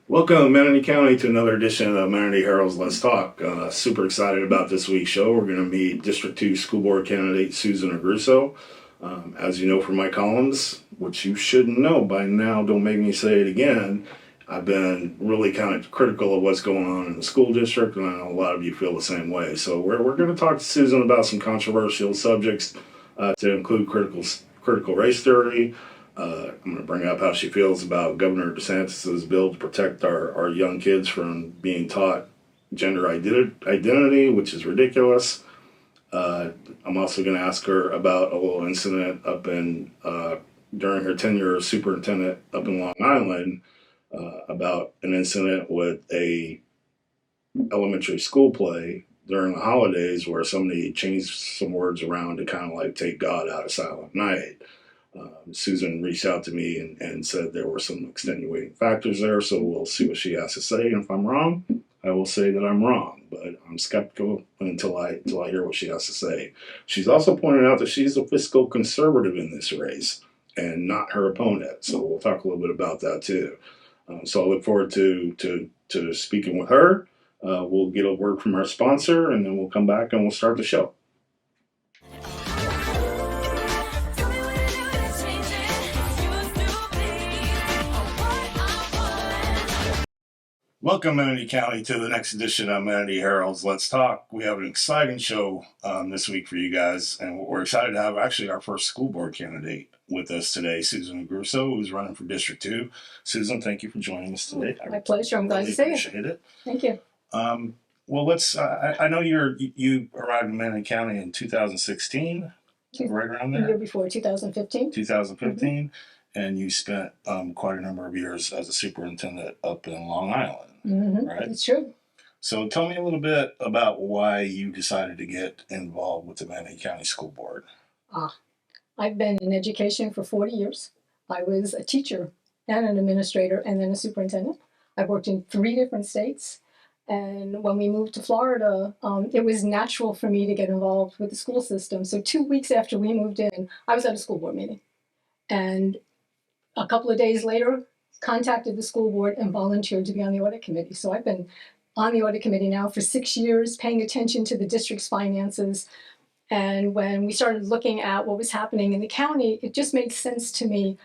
Welcome, Manatee County, to another edition of Manatee Herald's Let's Talk. Super excited about this week's show. We're going to meet District 2 School Board candidate Susan Agruso. As you know from my columns, which you should know by now, don't make me say it again, I've been really kind of critical of what's going on in the school district, and I know a lot of you feel the same way. So we're going to talk to Susan about some controversial subjects to include critical race theory. I'm going to bring up how she feels about Governor DeSantis' bill to protect our young kids from being taught gender identity, which is ridiculous. I'm also going to ask her about a little incident up in during her tenure as superintendent up in Long Island, about an incident with a elementary school play during the holidays where somebody changed some words around to kind of like take God out of Silent Night. Susan reached out to me and said there were some extenuating factors there, so we'll see what she has to say. And if I'm wrong, I will say that I'm wrong, but I'm skeptical until I hear what she has to say. She's also pointed out that she's a fiscal conservative in this race and not her opponent, so we'll talk a little bit about that too. So I look forward to speaking with her. We'll get a word from our sponsor, and then we'll come back and we'll start the show. Welcome, Manatee County, to the next edition of Manatee Herald's Let's Talk. We have an exciting show this week for you guys, and we're excited to have actually our first school board candidate with us today, Susan Agruso, who's running for District 2. Susan, thank you for joining us today. My pleasure. I'm glad to see you. Appreciate it. Thank you. Well, let's. I know you arrived in Manatee County in 2016, right around there. The year before, 2015. 2015. Mm-hmm. And you spent quite a number of years as a superintendent up in Long Island, right? That's true. So tell me a little bit about why you decided to get involved with the Manatee County School Board. I've been in education for 40 years. I was a teacher and an administrator and then a superintendent. I've worked in 3 different states. And when we moved to Florida, it was natural for me to get involved with the school system. So 2 weeks after we moved in, I was at a school board meeting. And a couple of days later, contacted the school board and volunteered to be on the audit committee. So I've been on the audit committee now for 6 years, paying attention to the district's finances. And when we started looking at what was happening in the county, it just made sense to me.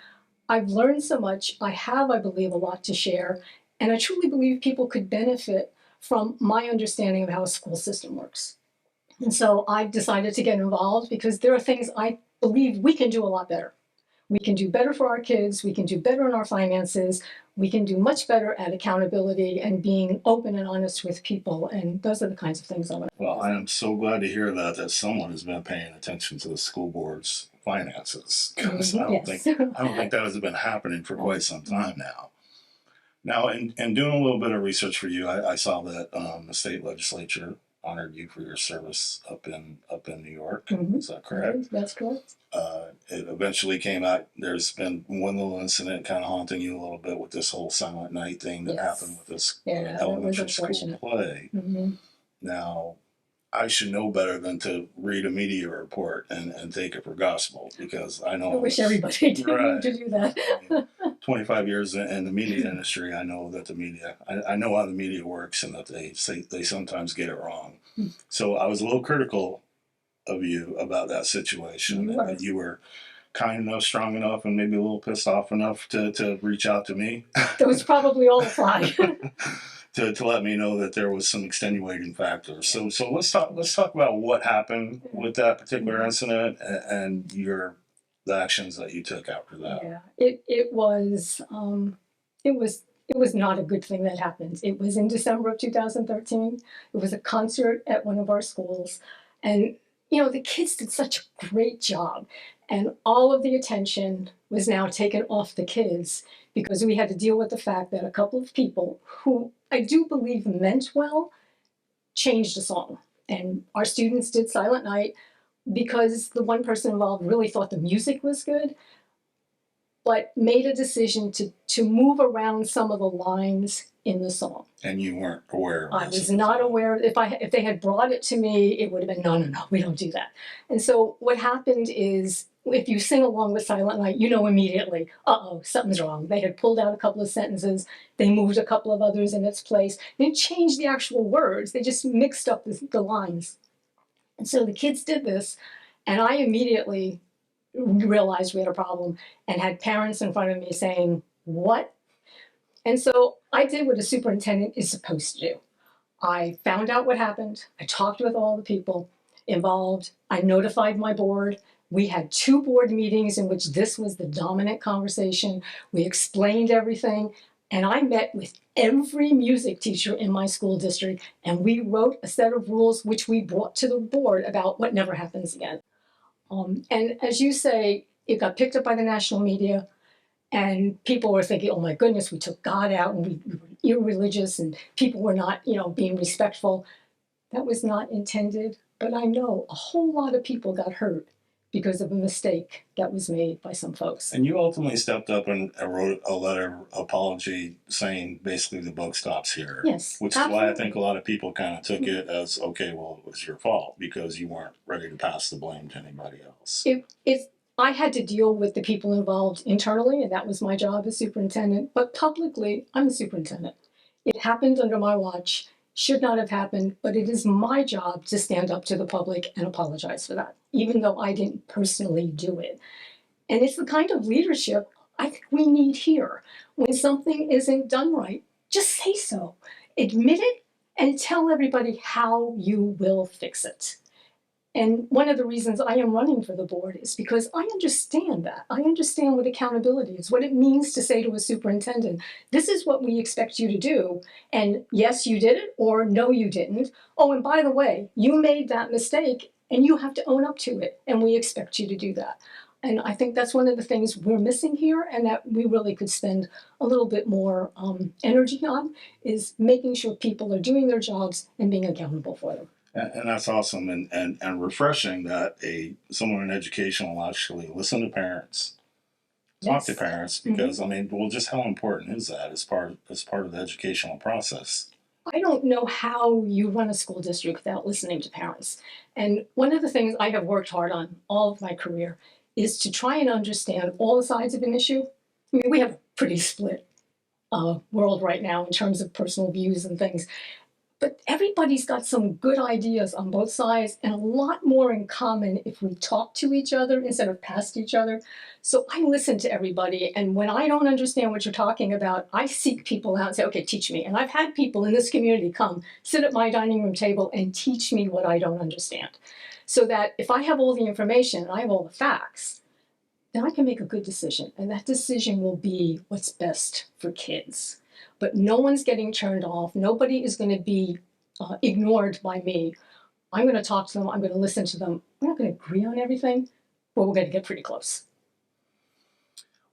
I've learned so much. I have, I believe, a lot to share. And I truly believe people could benefit from my understanding of how a school system works. And so I decided to get involved because there are things I believe we can do a lot better. We can do better for our kids. We can do better in our finances. We can do much better at accountability and being open and honest with people. And those are the kinds of things I want to do. Well, I am so glad to hear that someone has been paying attention to the school board's finances. Because I don't think that has been happening for quite some time now. Now, in doing a little bit of research for you, I saw that the state legislature honored you for your service up in New York. Is that correct? That's correct. It eventually came out. There's been one little incident kind of haunting you a little bit with this whole Silent Night thing that happened with this elementary school play. Now, I should know better than to read a media report and take it for gospel, because I know. I wish everybody did to do that. I mean, 25 years in the media industry, I know that the media, I know how the media works, and that they sometimes get it wrong. So I was a little critical of you about that situation, and that you were kind enough, strong enough, and maybe a little pissed off enough to reach out to me. That was probably all apply. to let me know that there was some extenuating factors. So let's talk about what happened with that particular incident and the actions that you took after that. Yeah, it was not a good thing that happened. It was in December of 2013. It was a concert at one of our schools, and the kids did such a great job, and all of the attention was now taken off the kids because we had to deal with the fact that a couple of people who I do believe meant well changed a song. And our students did Silent Night because the one person involved really thought the music was good. but made a decision to move around some of the lines in the song. And you weren't aware of I this was at the not time. aware. If they had brought it to me, it would have been no, we don't do that. And so what happened is, if you sing along with Silent Night, you know immediately, something's wrong. They had pulled out a couple of sentences, they moved a couple of others in its place. They didn't change the actual words, they just mixed up the lines. And so the kids did this, and I immediately realized we had a problem and had parents in front of me saying, what? And so I did what a superintendent is supposed to do. I found out what happened. I talked with all the people involved. I notified my board. We had 2 board meetings in which this was the dominant conversation. We explained everything. And I met with every music teacher in my school district, and we wrote a set of rules which we brought to the board about what never happens again. And as you say, it got picked up by the national media, and people were thinking, oh my goodness, we took God out and we were irreligious and people were not, being respectful. That was not intended, but I know a whole lot of people got hurt because of a mistake that was made by some folks. And you ultimately stepped up and wrote a letter of apology saying basically the buck stops here. Yes, Which absolutely. is why I think a lot of people kind of took it as, okay, well, it was your fault because you weren't ready to pass the blame to anybody else. I had to deal with the people involved internally, and that was my job as superintendent. But publicly, I'm the superintendent. It happened under my watch, should not have happened, but it is my job to stand up to the public and apologize for that, even though I didn't personally do it. And it's the kind of leadership I think we need here. When something isn't done right, just say so. Admit it and tell everybody how you will fix it. And one of the reasons I am running for the board is because I understand that. I understand what accountability is, what it means to say to a superintendent, this is what we expect you to do. And yes, you did it, or no, you didn't. Oh, and by the way, you made that mistake and you have to own up to it. And we expect you to do that. And I think that's one of the things we're missing here, and that we really could spend a little bit more energy on, is making sure people are doing their jobs and being accountable for them. And that's awesome and refreshing that someone in education will actually listen to parents, talk to parents, because well, just how important is that as part of the educational process? I don't know how you run a school district without listening to parents. And one of the things I have worked hard on all of my career is to try and understand all the sides of an issue. I mean, we have a pretty split world right now in terms of personal views and things. But everybody's got some good ideas on both sides, and a lot more in common if we talk to each other instead of past each other. So I listen to everybody, and when I don't understand what you're talking about, I seek people out and say, okay, teach me. And I've had people in this community come, sit at my dining room table and teach me what I don't understand. So that if I have all the information and I have all the facts, then I can make a good decision. And that decision will be what's best for kids. But no one's getting turned off. Nobody is going to be ignored by me. I'm going to talk to them. I'm going to listen to them. We're not going to agree on everything, but we're going to get pretty close.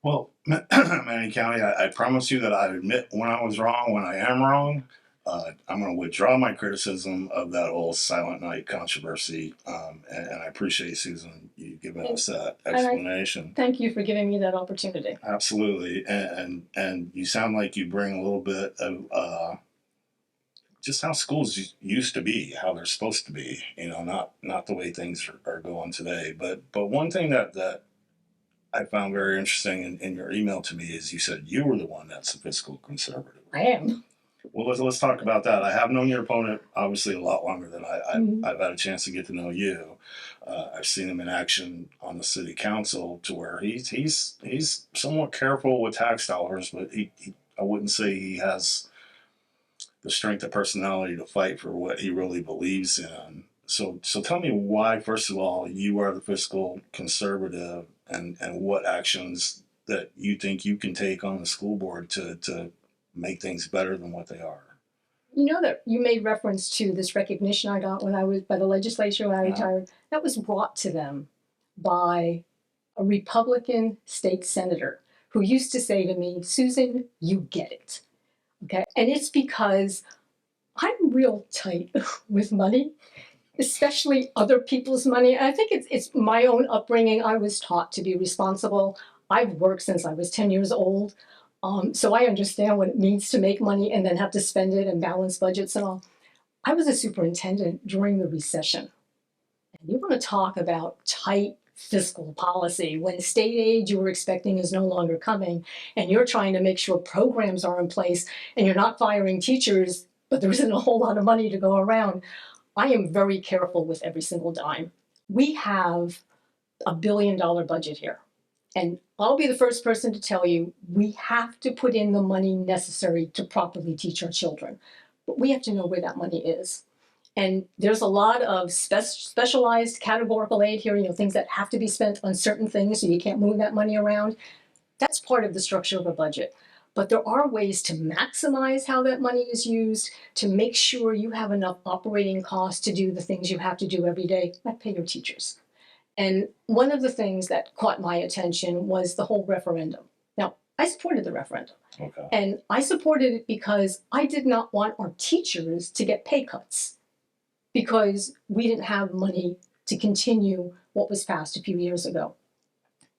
Well, Manatee County, I promise you that I admit when I was wrong, when I am wrong. I'm going to withdraw my criticism of that old Silent Night controversy, and I appreciate, Susan, you giving us that explanation. Thank you for giving me that opportunity. Absolutely, and you sound like you bring a little bit of just how schools used to be, how they're supposed to be. Not the way things are going today. But one thing that I found very interesting in your email to me is you said you were the one that's a fiscal conservative. I am. Well, let's talk about that. I have known your opponent obviously a lot longer than I've had a chance to get to know you. I've seen him in action on the city council to where he's somewhat careful with tax dollars, but I wouldn't say he has the strength of personality to fight for what he really believes in. So tell me why, first of all, you are the fiscal conservative, and what actions that you think you can take on the school board to make things better than what they are. You know that you made reference to this recognition I got when I was by the legislature when I retired. That was brought to them by a Republican state senator who used to say to me, Susan, you get it. Okay. And it's because I'm real tight with money, especially other people's money. I think it's my own upbringing. I was taught to be responsible. I've worked since I was 10 years old. So I understand what it means to make money and then have to spend it and balance budgets and all. I was a superintendent during the recession. And you want to talk about tight fiscal policy when state aid you were expecting is no longer coming, and you're trying to make sure programs are in place and you're not firing teachers, but there isn't a whole lot of money to go around. I am very careful with every single dime. We have $1 billion budget here. And I'll be the first person to tell you, we have to put in the money necessary to properly teach our children. But we have to know where that money is. And there's a lot of specialized categorical aid here, things that have to be spent on certain things, so you can't move that money around. That's part of the structure of a budget. But there are ways to maximize how that money is used, to make sure you have enough operating costs to do the things you have to do every day, like pay your teachers. And one of the things that caught my attention was the whole referendum. Now, I supported the referendum. Okay. And I supported it because I did not want our teachers to get pay cuts because we didn't have money to continue what was passed a few years ago.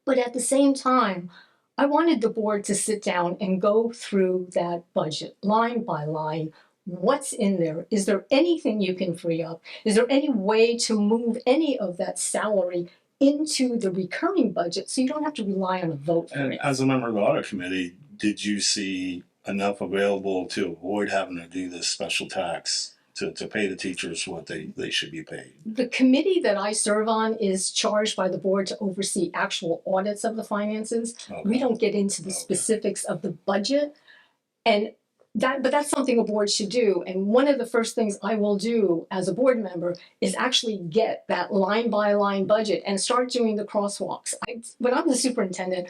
But at the same time, I wanted the board to sit down and go through that budget line by line. What's in there? Is there anything you can free up? Is there any way to move any of that salary into the recurring budget so you don't have to rely on a vote for And it? as a member of the audit committee, did you see enough available to avoid having to do this special tax to pay the teachers what they should be paid? The committee that I serve on is charged by the board to oversee actual audits of the finances. Okay. We don't get into the specifics of the budget. But that's something a board should do. And one of the first things I will do as a board member is actually get that line by line budget and start doing the crosswalks. When I was a superintendent,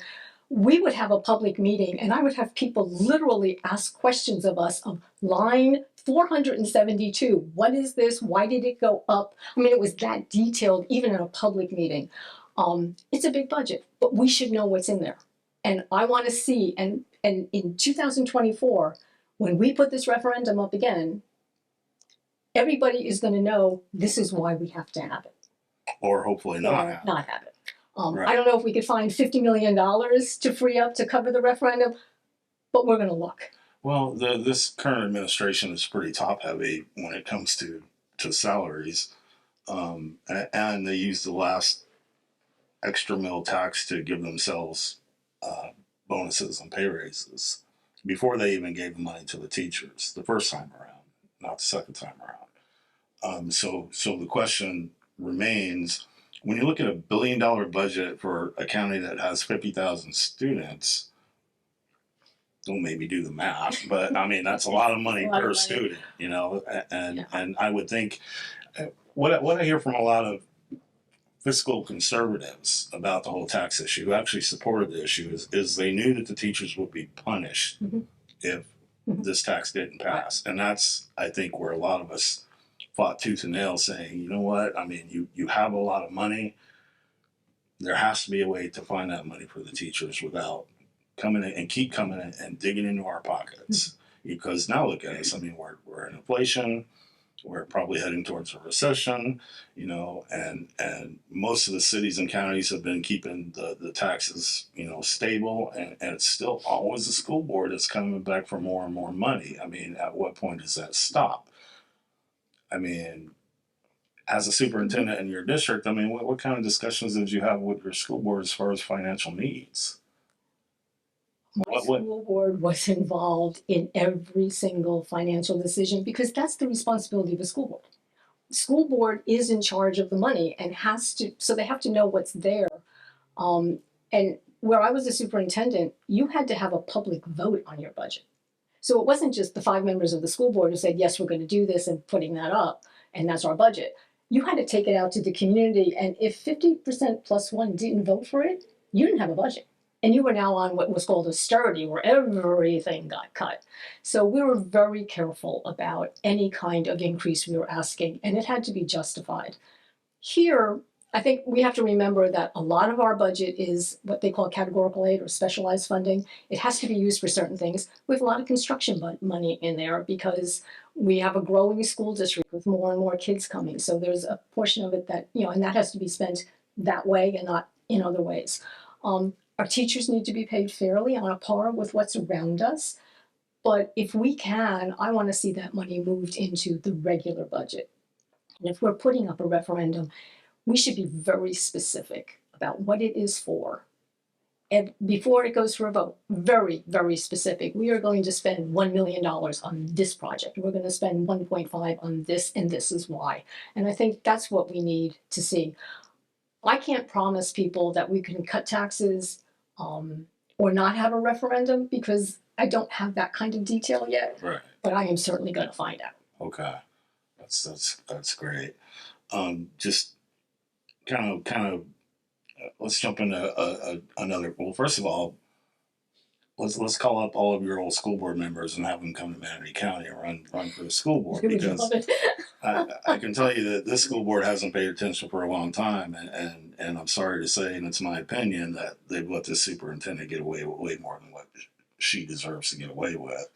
we would have a public meeting and I would have people literally ask questions of us of line 472. What is this? Why did it go up? I mean, it was that detailed, even in a public meeting. It's a big budget, but we should know what's in there. And I want to see, and in 2024, when we put this referendum up again, everybody is going to know this is why we have to have it. Or hopefully not Or have. not have it. Right. I don't know if we could find $50 million to free up to cover the referendum, but we're going to look. Well, this current administration is pretty top heavy when it comes to salaries, and they use the last extra mill tax to give themselves bonuses and pay raises before they even gave the money to the teachers the first time around, not the second time around. So the question remains: when you look at $1 billion budget for a county that has 50,000 students. Don't maybe do the math, but I mean that's a lot of money per student, and I would think what I hear from a lot of fiscal conservatives about the whole tax issue, who actually supported the issue, is they knew that the teachers would be punished if this tax didn't pass, and that's I think where a lot of us fought tooth and nail, saying, you know what, I mean you have a lot of money, there has to be a way to find that money for the teachers without coming in and keep coming in and digging into our pockets. Because now look at us. I mean, we're in inflation. We're probably heading towards a recession. And most of the cities and counties have been keeping the taxes, stable. And it's still always the school board that's coming back for more and more money. I mean, at what point does that stop? I mean, as a superintendent in your district, I mean, what kind of discussions did you have with your school board as far as financial needs? My school board was involved in every single financial decision because that's the responsibility of a school board. The school board is in charge of the money and so they have to know what's there. And where I was a superintendent, you had to have a public vote on your budget. So it wasn't just the 5 members of the school board who said, yes, we're going to do this and putting that up, and that's our budget. You had to take it out to the community, and if 50% plus one didn't vote for it, you didn't have a budget. And you were now on what was called austerity, where everything got cut. So we were very careful about any kind of increase we were asking, and it had to be justified. Here, I think we have to remember that a lot of our budget is what they call categorical aid or specialized funding. It has to be used for certain things. We have a lot of construction money in there because we have a growing school district with more and more kids coming. So there's a portion of it that, and that has to be spent that way and not in other ways. Our teachers need to be paid fairly on a par with what's around us. But if we can, I want to see that money moved into the regular budget. And if we're putting up a referendum, we should be very specific about what it is for. And before it goes for a vote, very, very specific. We are going to spend $1 million on this project. We're going to spend 1.5 on this, and this is why. And I think that's what we need to see. I can't promise people that we can cut taxes or not have a referendum because I don't have that kind of detail yet. Right. But I am certainly going to find out. Okay. That's great. Just kind of let's jump into another. Well, first of all, let's call up all of your old school board members and have them come to Manatee County and run for the school board, because I can tell you that this school board hasn't paid attention for a long time, and I'm sorry to say, and it's my opinion, that they've let this superintendent get away with way more than what she deserves to get away with.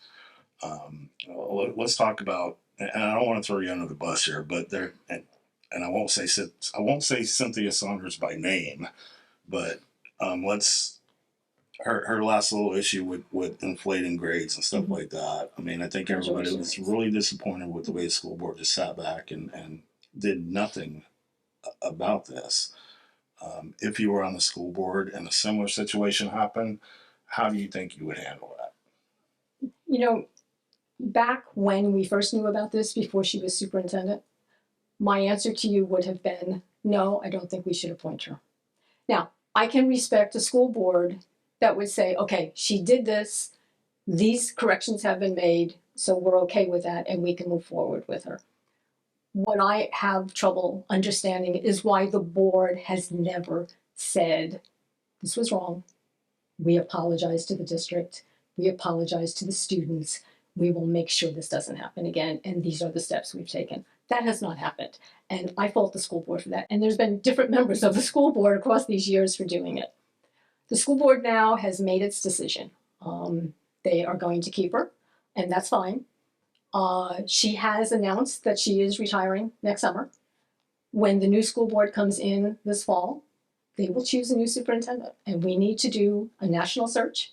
Let's talk about, and I don't want to throw you under the bus here, but there, and I won't say Cynthia Saunders by name, but let's her last little issue with inflating grades and stuff like that. I mean, I think everybody was really disappointed with the way the school board just sat back and did nothing about this. If you were on the school board and a similar situation happened, how do you think you would handle that? You know, back when we first knew about this, before she was superintendent, my answer to you would have been, no, I don't think we should appoint her. Now, I can respect a school board that would say, okay, she did this, these corrections have been made, so we're okay with that and we can move forward with her. What I have trouble understanding is why the board has never said, this was wrong. We apologize to the district. We apologize to the students. We will make sure this doesn't happen again, and these are the steps we've taken. That has not happened, and I fault the school board for that. And there's been different members of the school board across these years for doing it. The school board now has made its decision. They are going to keep her, and that's fine. She has announced that she is retiring next summer. When the new school board comes in this fall, they will choose a new superintendent, and we need to do a national search,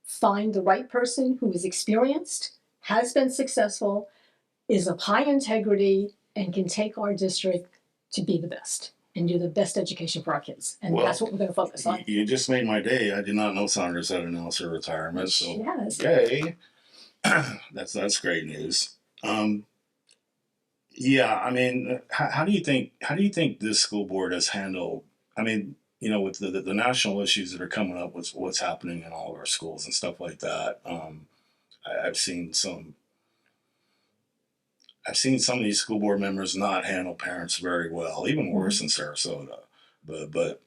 find the right person who is experienced, has been successful, is of high integrity, and can take our district to be the best and do the best education for our kids. And that's what we're going to focus on. You just made my day. I did not know Saunders had announced her retirement. So yes. Yay. That's great news. Yeah, I mean, how do you think this school board has handled, I mean, you know, with the national issues that are coming up with what's happening in all of our schools and stuff like that. I've seen some of these school board members not handle parents very well, even worse in Sarasota, but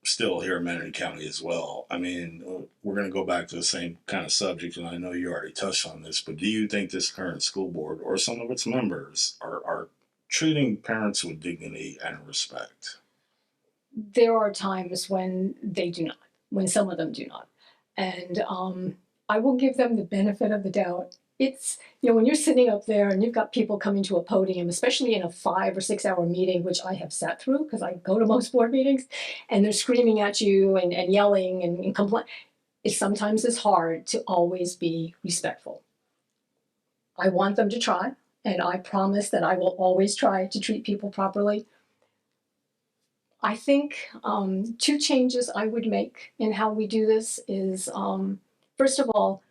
still here in Manatee County as well. I mean, we're going to go back to the same kind of subject, and I know you already touched on this, but do you think this current school board or some of its members are treating parents with dignity and respect? There are times when they do not, when some of them do not. And I will give them the benefit of the doubt. It's, you know, when you're sitting up there and you've got people coming to a podium, especially in a 5 or 6 hour meeting, which I have sat through because I go to most board meetings, and they're screaming at you and yelling and complaining. It sometimes is hard to always be respectful. I want them to try, and I promise that I will always try to treat people properly. I think 2 changes I would make in how we do this is, first of all,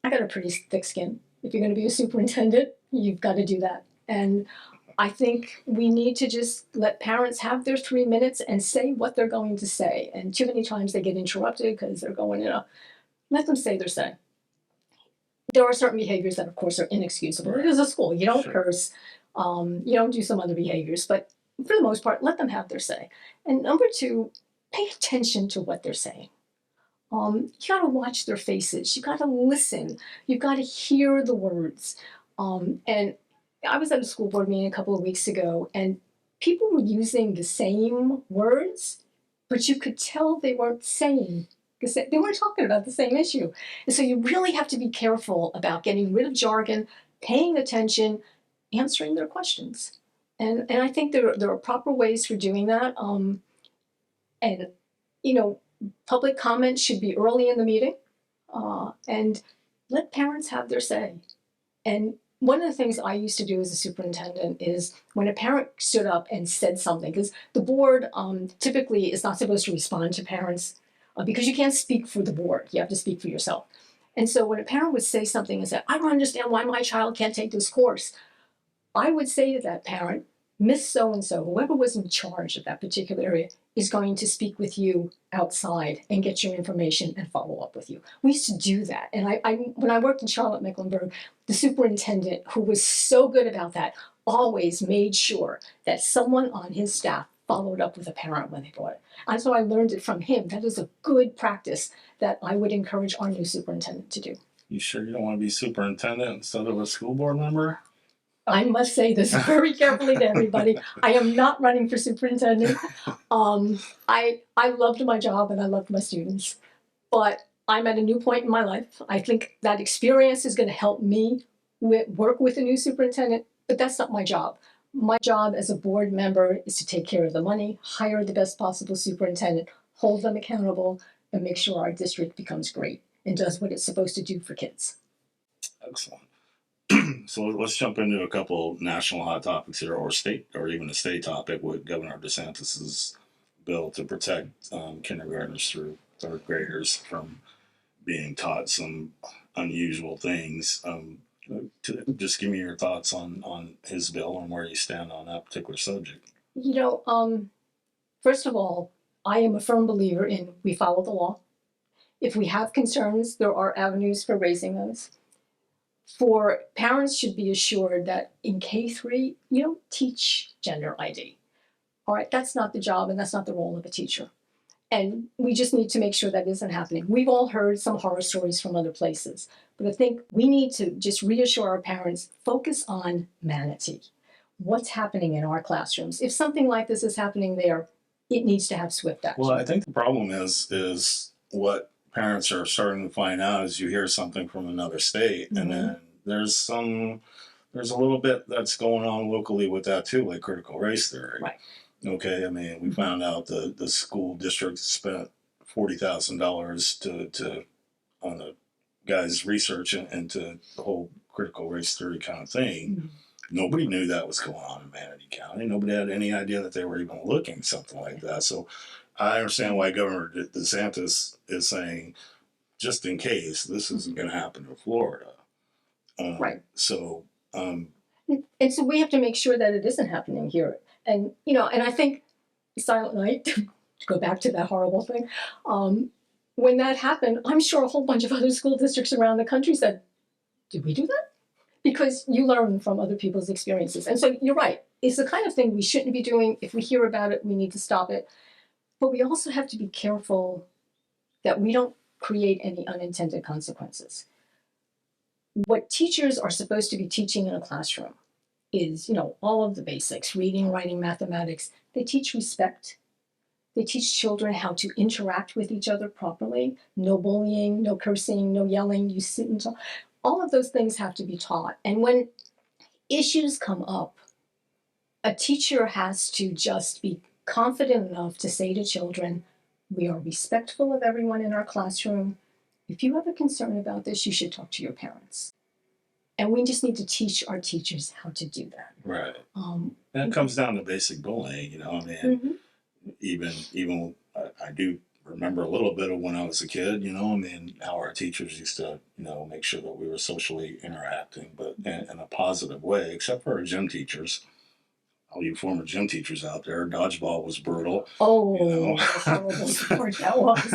I got a pretty thick skin. If you're going to be a superintendent, you've got to do that. And I think we need to just let parents have their 3 minutes and say what they're going to say. And too many times they get interrupted because they're going, let them say their say. There are certain behaviors that, of course, are inexcusable. It is a school. You don't curse. You don't do some other behaviors. But for the most part, let them have their say. And number 2, pay attention to what they're saying. You got to watch their faces. You got to listen. You got to hear the words. And I was at a school board meeting a couple of weeks ago, and people were using the same words, but you could tell they weren't saying, because they weren't talking about the same issue. And so you really have to be careful about getting rid of jargon, paying attention, answering their questions. And I think there are proper ways for doing that. And, you know, Public comment should be early in the meeting, and let parents have their say. And one of the things I used to do as a superintendent is when a parent stood up and said something, because the board typically is not supposed to respond to parents because you can't speak for the board, you have to speak for yourself. And so when a parent would say something and say, I don't understand why my child can't take this course, I would say to that parent, Miss So-and-so, whoever was in charge of that particular area, is going to speak with you outside and get your information and follow up with you. We used to do that. And when I worked in Charlotte-Mecklenburg, the superintendent, who was so good about that, always made sure that someone on his staff followed up with a parent when they brought it. And so I learned it from him. That is a good practice that I would encourage our new superintendent to do. You sure you don't want to be superintendent instead of a school board member? I must say this very carefully to everybody. I am not running for superintendent. I loved my job and I loved my students, but I'm at a new point in my life. I think that experience is going to help me work with a new superintendent, but that's not my job. My job as a board member is to take care of the money, hire the best possible superintendent, hold them accountable, and make sure our district becomes great and does what it's supposed to do for kids. Excellent. So let's jump into a couple national hot topics here, or state, or even a state topic with Governor DeSantis's bill to protect kindergartners through third graders from being taught some unusual things. Just give me your thoughts on his bill and where you stand on that particular subject. You know, first of all, I am a firm believer in we follow the law. If we have concerns, there are avenues for raising those. For parents should be assured that in K-3, you don't teach gender ID. All right, that's not the job and that's not the role of a teacher. And we just need to make sure that isn't happening. We've all heard some horror stories from other places, but I think we need to just reassure our parents, focus on Manatee. What's happening in our classrooms? If something like this is happening there, it needs to have swift action. Well, I think the problem is what parents are starting to find out is you hear something from another state, Mm-hmm. and then there's a little bit that's going on locally with that too, like critical race theory. Right. Okay, I mean, we found out the school district spent $40,000 to on a guy's research into the whole critical race theory kind of thing. Mm-hmm. Nobody knew that was going on in Manatee County. Nobody had any idea that they were even looking at something like that. So I understand why Governor DeSantis is saying, just in case, this isn't going to happen in Florida. Right. So. And so we have to make sure that it isn't happening here. And, you know, and I think Silent Night, to go back to that horrible thing, when that happened, I'm sure a whole bunch of other school districts around the country said, did we do that? Because you learn from other people's experiences. And so you're right. It's the kind of thing we shouldn't be doing. If we hear about it, we need to stop it. But we also have to be careful that we don't create any unintended consequences. What teachers are supposed to be teaching in a classroom is, you know, all of the basics, reading, writing, mathematics. They teach respect. They teach children how to interact with each other properly. No bullying, no cursing, no yelling. You sit and talk. All of those things have to be taught. And when issues come up, a teacher has to just be confident enough to say to children, we are respectful of everyone in our classroom. If you have a concern about this, you should talk to your parents. And we just need to teach our teachers how to do that. Right. And it comes down to basic bullying, you know. I mean, even I do remember a little bit of when I was a kid, you know. I mean, how our teachers used to, you know, make sure that we were socially interacting, but in a positive way, except for our gym teachers. All you former gym teachers out there, dodgeball was brutal. Oh, you know? horrible sport that was.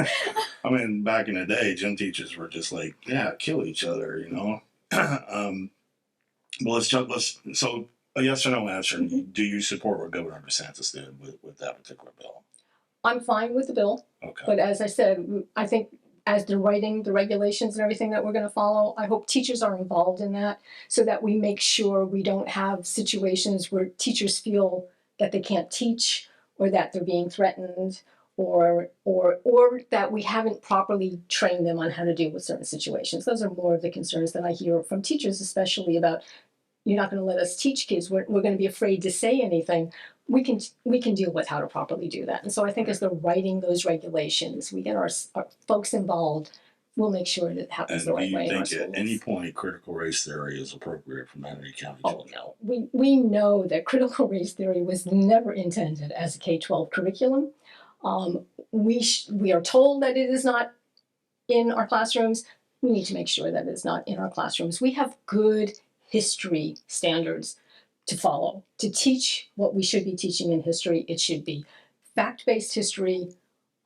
I mean, back in the day, gym teachers were just like, yeah, kill each other, you know. Well, so a yes or no answer. Mm-hmm. Do you support what Governor DeSantis did with that particular bill? I'm fine with the bill. Okay. But as I said, I think as they're writing the regulations and everything that we're going to follow, I hope teachers are involved in that so that we make sure we don't have situations where teachers feel that they can't teach or that they're being threatened or that we haven't properly trained them on how to deal with certain situations. Those are more of the concerns that I hear from teachers, especially about, you're not going to let us teach kids. We're going to be afraid to say anything. We can deal with how to properly do that. And so I think as they're writing those regulations, we get our folks involved. We'll make sure that it happens the right way in our schools. Do you think at any point critical race theory is appropriate for Manatee County children? Oh no, we know that critical race theory was never intended as a K-12 curriculum. We are told that it is not in our classrooms. We need to make sure that it's not in our classrooms. We have good history standards to follow. To teach what we should be teaching in history, it should be fact-based history,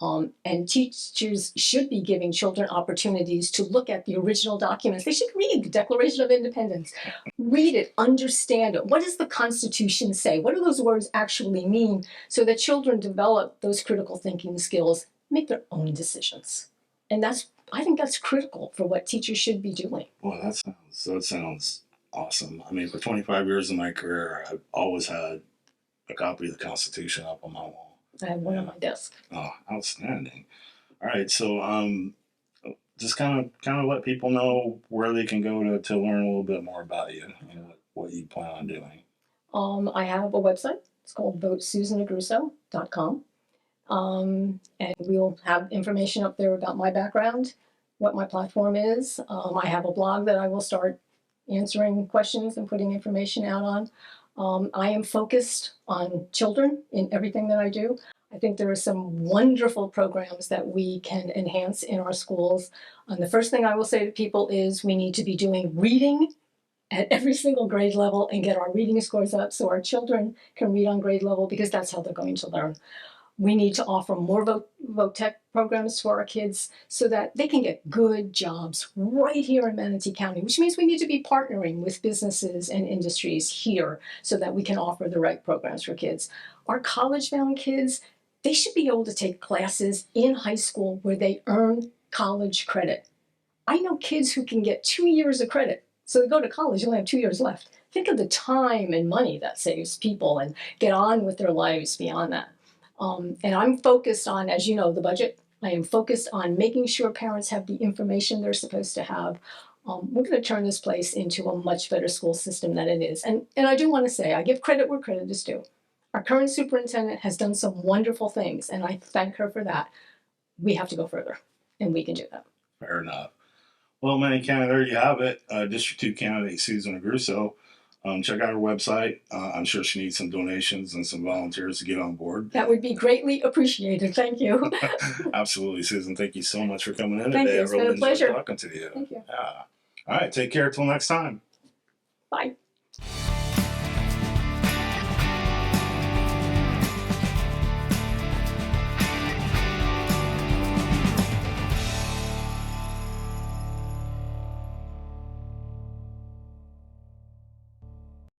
and teachers should be giving children opportunities to look at the original documents. They should read the Declaration of Independence, read it, understand it. What does the Constitution say? What do those words actually mean? So that children develop those critical thinking skills, make their own decisions. And I think that's critical for what teachers should be doing. Well, that sounds awesome. I mean, for 25 years of my career, I've always had a copy of the Constitution up on my wall. I have one on my desk. Oh, outstanding. All right, so just kind of let people know where they can go to learn a little bit more about you and what you plan on doing. I have a website. It's called votesusanagruso.com. And we'll have information up there about my background, what my platform is. I have a blog that I will start answering questions and putting information out on. I am focused on children in everything that I do. I think there are some wonderful programs that we can enhance in our schools. And the first thing I will say to people is we need to be doing reading at every single grade level and get our reading scores up so our children can read on grade level, because that's how they're going to learn. We need to offer more vote tech programs for our kids so that they can get good jobs right here in Manatee County, which means we need to be partnering with businesses and industries here so that we can offer the right programs for kids. Our college-bound kids, they should be able to take classes in high school where they earn college credit. I know kids who can get 2 years of credit. So they go to college, they only have 2 years left. Think of the time and money that saves people and get on with their lives beyond that. And I'm focused on, as you know, the budget. I am focused on making sure parents have the information they're supposed to have. We're going to turn this place into a much better school system than it is. And I do want to say, I give credit where credit is due. Our current superintendent has done some wonderful things, and I thank her for that. We have to go further, and we can do that. Fair enough. Well, Manatee County, there you have it. District 2 candidate Susan Agruso. Check out her website. I'm sure she needs some donations and some volunteers to get on board. That would be greatly appreciated. Thank you. Absolutely, Susan. Thank you so much for coming in Thank today. you. It's been a pleasure. Talking to you. Thank you. Yeah. All right. Take care. Till next time. Bye.